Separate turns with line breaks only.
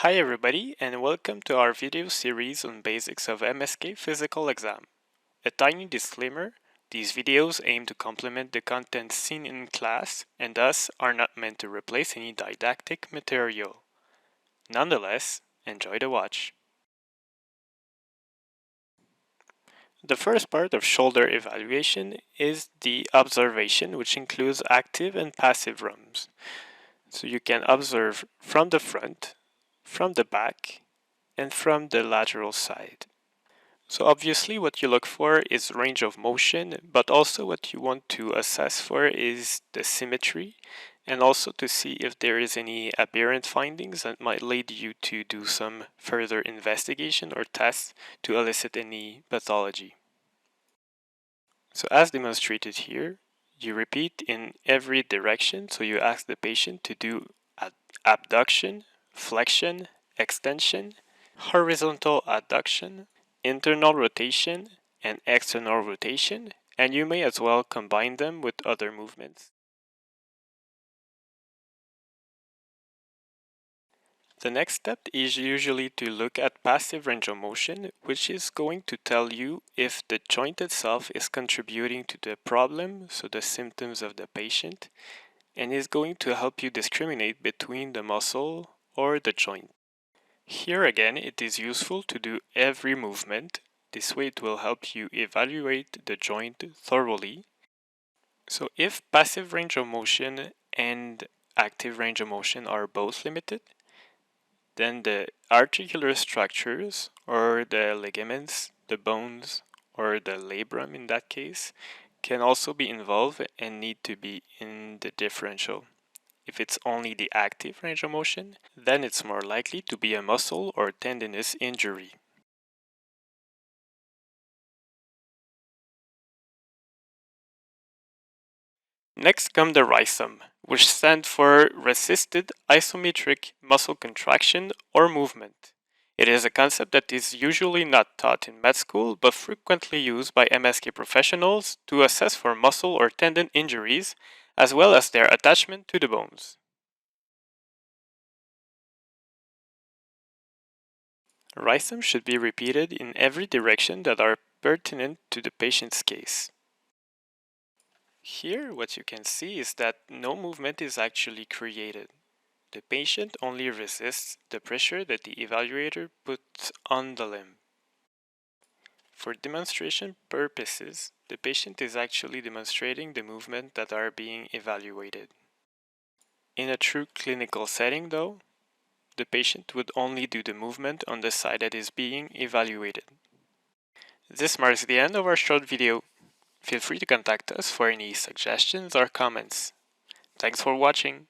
Hi everybody and welcome to our video series on basics of MSK physical exam. A tiny disclaimer, these videos aim to complement the content seen in class and thus are not meant to replace any didactic material. Nonetheless, enjoy the watch. The first part of shoulder evaluation is the observation, which includes active and passive rooms. So you can observe from the front, from the back, and from the lateral side. So obviously what you look for is range of motion, but also what you want to assess for is the symmetry, and also to see if there is any aberrant findings that might lead you to do some further investigation or tests to elicit any pathology. So as demonstrated here, you repeat in every direction, so you ask the patient to do abduction, flexion, extension, horizontal adduction, internal rotation, and external rotation, and you may as well combine them with other movements. The next step is usually to look at passive range of motion, which is going to tell you if the joint itself is contributing to the problem, so the symptoms of the patient, and is going to help you discriminate between the muscle or the joint. Here again, it is useful to do every movement. This way it will help you evaluate the joint thoroughly. So if passive range of motion and active range of motion are both limited, then the articular structures or the ligaments, the bones, or the labrum in that case, can also be involved and need to be in the differential. If it's only the active range of motion, then it's more likely to be a muscle or tendinous injury. Next come the RISOM, which stands for Resisted Isometric Muscle Contraction or Movement. It is a concept that is usually not taught in med school but frequently used by MSK professionals to assess for muscle or tendon injuries as well as their attachment to the bones. RISOM should be repeated in every direction that are pertinent to the patient's case. Here, what you can see is that no movement is actually created. The patient only resists the pressure that the evaluator puts on the limb. For demonstration purposes, the patient is actually demonstrating the movement that are being evaluated. In a true clinical setting though, the patient would only do the movement on the side that is being evaluated. This marks the end of our short video. Feel free to contact us for any suggestions or comments. Thanks for watching.